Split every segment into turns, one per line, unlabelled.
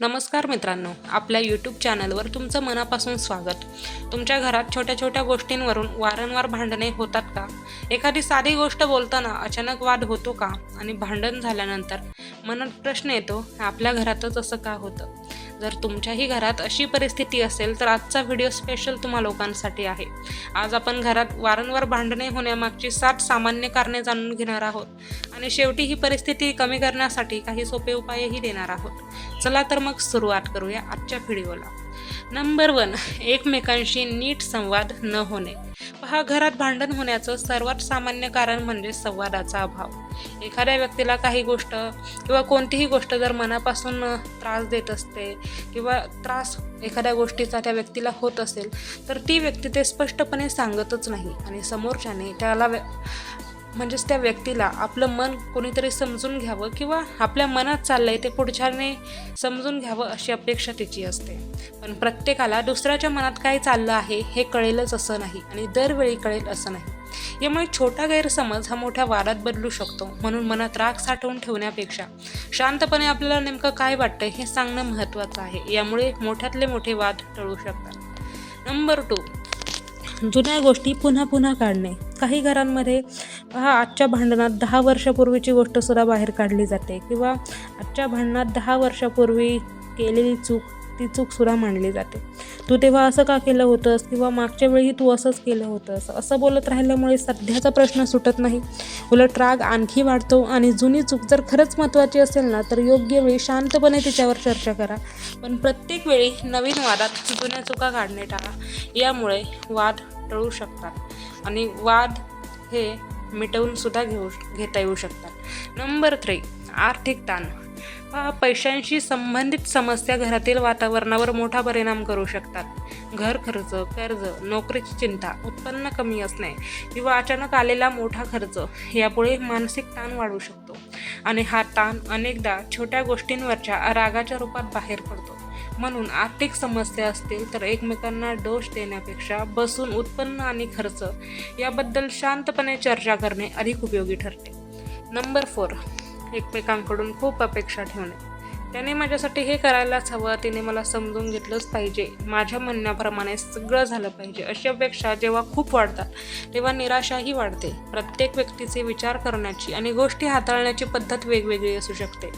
नमस्कार मित्रांनो, आपल्या यूट्यूब चॅनलवर तुमचं मनापासून स्वागत. तुमच्या घरात छोट्या छोट्या गोष्टींवरून वारंवार भांडणे होतात का? एखादी साधी गोष्ट बोलताना अचानक वाद होतो का? आणि भांडण झाल्यानंतर मनात प्रश्न येतो, आपल्या घरातच असं का होतं? जर तुमच्याही घरात अशी परिस्थिती असेल तर आजचा व्हिडिओ स्पेशल तुम्हा लोकांसाठी आहे. आज आपण घरात वारंवार भांडणे होण्यामागची 7 सामान्य कारणे जाणून घेणार आहोत आणि शेवटी ही परिस्थिती कमी करण्यासाठी काही सोपे उपायही देणार आहोत. चला तर मग सुरुवात करूया आजच्या व्हिडिओला. नंबर 1, एकमेकांशी नीट संवाद न होणे. पहा, घरात भांडण होण्याचं सर्वात सामान्य कारण म्हणजे संवादाचा अभाव. एखाद्या व्यक्तीला काही गोष्ट किंवा कोणतीही गोष्ट जर मनापासून त्रास देत असते किंवा त्रास एखाद्या गोष्टीचा त्या व्यक्तीला होत असेल तर ती व्यक्ती ते स्पष्टपणे सांगतच नाही आणि समोरच्याने त्याला म्हणजेच त्या व्यक्तीला आपलं मन कोणीतरी समजून घ्यावं किंवा आपल्या मनात चाललंय ते पुढच्याने समजून घ्यावं अशी अपेक्षा तिची असते. पण प्रत्येकाला दुसऱ्याच्या मनात काय चाललं आहे हे कळेलच असं नाही आणि दरवेळी कळेल असं नाही. यामुळे छोटा गैरसमज हा मोठ्या वादात बदलू शकतो. म्हणून मनात राग साठवून ठेवण्यापेक्षा शांतपणे आपल्याला नेमकं काय वाटतंय हे सांगणं महत्त्वाचं आहे. यामुळे मोठ्यातले मोठे वाद टळू शकतात. नंबर 2, जुन्या गोष्टी पुन्हा पुन्हा काढणे. काही घरांमध्ये आजच्या भांडणात 10 वर्षापूर्वीची गोष्टसुद्धा बाहेर काढली जाते किंवा आजच्या भांडणात 10 वर्षापूर्वी केलेली ती चूकसुद्धा मांडली जाते. तू तेव्हा असं का केलं होतंस किंवा मागच्या वेळी तू असंच केलं होतंस असं बोलत राहिल्यामुळे सध्याचा प्रश्न सुटत नाही, उलट राग आणखी वाढतो. आणि जुनी चूक जर खरंच महत्त्वाची असेल ना तर योग्य वेळी शांतपणे तिच्यावर चर्चा करा. पण प्रत्येक वेळी नवीन वादात जुन्या चुका काढणे टाळा. यामुळे वाद टळू शकतात आणि वाद हे मिटवून सुद्धा घेता येऊ शकतात. नंबर 3, आर्थिक ताण. पैशांशी संबंधित समस्या घरातील वातावरणावर मोठा परिणाम करू शकतात. घर खर्च, कर्ज, नोकरीची चिंता, उत्पन्न कमी असणे किंवा अचानक आलेला मोठा खर्च यापुढे मानसिक ताण वाढू शकतो आणि हा ताण अनेकदा छोट्या गोष्टींवरच्या रागाच्या रूपात बाहेर पडतो. म्हणून आर्थिक समस्या असतील तर एकमेकांना दोष देण्यापेक्षा बसून उत्पन्न आणि खर्च याबद्दल शांतपणे चर्चा करणे अधिक उपयोगी ठरते. नंबर 4, एकमेकांकडून खूप अपेक्षा ठेवणे. त्याने माझ्यासाठी हे करायलाच हवं, तिने मला समजून घेतलंच पाहिजे, माझ्या म्हणण्याप्रमाणे सगळं झालं पाहिजे अशी अपेक्षा जेव्हा खूप वाढतात तेव्हा निराशाही वाढते. प्रत्येक व्यक्तीचे विचार करण्याची आणि गोष्टी हाताळण्याची पद्धत वेगवेगळी असू शकते.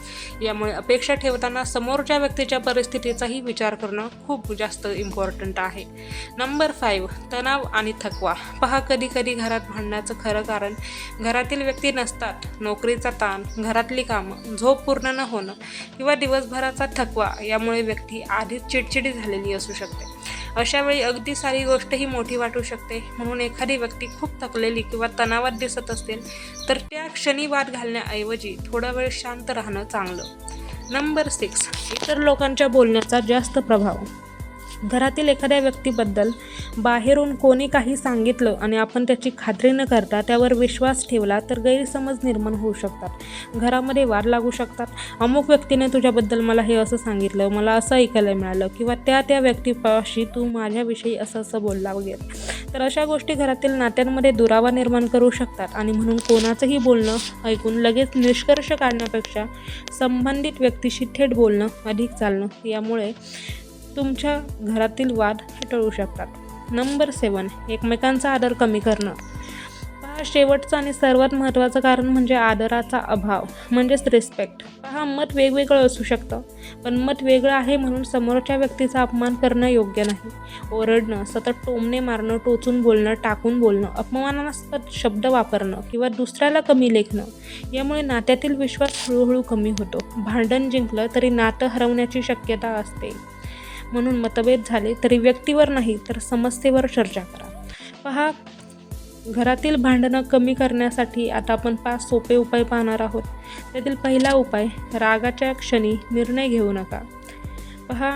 यामुळे अपेक्षा ठेवताना समोरच्या व्यक्तीच्या परिस्थितीचाही विचार करणं खूप जास्त इम्पॉर्टंट आहे. नंबर 5, तणाव आणि थकवा. पहा, कधी कधी घरात भांडण्याचं खरं कारण घरातील व्यक्ती नसतात. नोकरीचा ताण, घरातली कामं, झोप पूर्ण न होणं किंवा दिवसभराचा थकवा यामुळे व्यक्ती आधीच चिडचिडी झालेली असू शकते. अशा वेळी अगदी सारी गोष्ट ही मोठी वाटू शकते. म्हणून एखादी व्यक्ती खूप थकलेली किंवा तणावात दिसत असेल तर त्या क्षणी वाद घालण्याऐवजी थोडा वेळ शांत राहणं चांगलं. नंबर 6, इतर लोकांच्या बोलण्याचा जास्त प्रभाव. घरातील एखाद्या व्यक्तीबद्दल बाहेरून कोणी काही सांगितलं आणि आपण त्याची खात्री न करता त्यावर विश्वास ठेवला तर गैरसमज निर्माण होऊ शकतात. घरामध्ये वाद लागू शकतात. अमुक व्यक्तीने तुझ्याबद्दल मला हे असं सांगितलं, मला असं ऐकायला मिळालं किंवा त्या व्यक्तीपाशी तू माझ्याविषयी असं बोलला वगैरे. तर अशा गोष्टी घरातील नात्यांमध्ये दुरावा निर्माण करू शकतात आणि म्हणून कोणाचंही बोलणं ऐकून लगेच निष्कर्ष काढण्यापेक्षा संबंधित व्यक्तीशी थेट बोलणं अधिक चालणं. यामुळे तुमच्या घरातील वाद हे टळू शकतात. नंबर 7, एकमेकांचा आदर कमी करणं. पहा, शेवटचं आणि सर्वात महत्त्वाचं कारण म्हणजे आदराचा अभाव म्हणजेच रिस्पेक्ट. पहा, मत वेगवेगळं असू शकतं पण मत वेगळं आहे म्हणून समोरच्या व्यक्तीचा अपमान करणं योग्य नाही. ओरडणं, सतत टोमणे मारणं, टोचून बोलणं, टाकून बोलणं, अपमानास्पद शब्द वापरणं किंवा दुसऱ्याला कमी लेखणं यामुळे नात्यातील विश्वास हळूहळू कमी होतो. भांडण जिंकलं तरी नातं हरवण्याची शक्यता असते. म्हणून मतभेद झाले तरी व्यक्तीवर नाही तर समस्येवर चर्चा करा. पहा, घरातील भांडणं कमी करण्यासाठी आता आपण 5 सोपे उपाय पाहणार आहोत. त्यातील पहिला उपाय, रागाच्या क्षणी निर्णय घेऊ नका. पहा,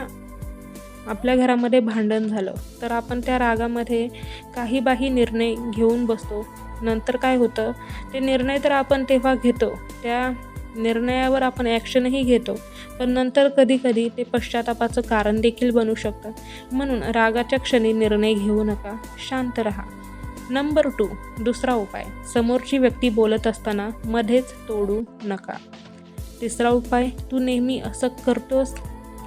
आपल्या घरामध्ये भांडण झालं तर आपण त्या रागामध्ये काही निर्णय घेऊन बसतो. नंतर काय होतं, ते निर्णय तर आपण तेव्हा घेतो, त्या निर्णयावर आपण ॲक्शनही घेतो पण नंतर कधी ते पश्चातापाचं कारण देखील बनू शकतं. म्हणून रागाच्या क्षणी निर्णय घेऊ नका, शांत राहा. नंबर 2, दुसरा उपाय, समोरची व्यक्ती बोलत असताना मध्येच तोडू नका. तिसरा उपाय, तू नेहमी असं करतोस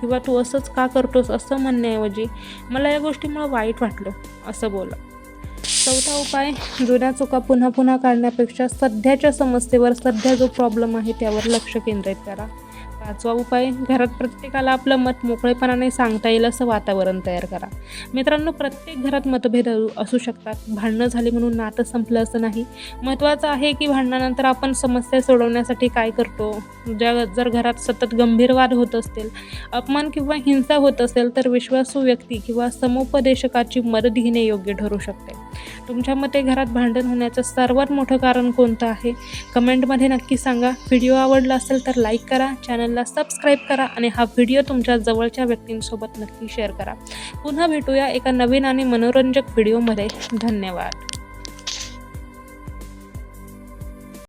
किंवा तू असंच का करतोस असं म्हणण्याऐवजी मला या गोष्टीमुळे वाईट वाटलं असं बोला. चौथा उपाय, जुन्या चुका पुन्हा पुन्हा काढण्यापेक्षा सध्याच्या समस्येवर, सध्या जो प्रॉब्लेम आहे त्यावर लक्ष केंद्रित करा. पाचवा उपाय, घरात प्रत्येकाला आपलं मत मोकळेपणाने सांगता येईल असं वातावरण तयार करा. मित्रांनो, प्रत्येक घरात मतभेद असू शकतात. भांडणं झाली म्हणून नातं संपलं असं नाही. महत्त्वाचं आहे की भांडणानंतर आपण समस्या सोडवण्यासाठी काय करतो. जर घरात सतत गंभीर वाद होत असतील, अपमान किंवा हिंसा होत असेल तर विश्वासू व्यक्ती किंवा समुपदेशकाची मदत घेणे योग्य ठरू शकते. तुमच्या मते घरात भांडण होण्याचं सर्वात मोठं कारण कोणतं आहे? कमेंटमध्ये नक्की सांगा. व्हिडिओ आवडला असेल तर लाईक करा, चॅनलला सबस्क्राईब करा आणि हा व्हिडिओ तुमच्या जवळच्या व्यक्तींसोबत नक्की शेअर करा. पुन्हा भेटूया एका नवीन आणि मनोरंजक व्हिडिओमध्ये. धन्यवाद.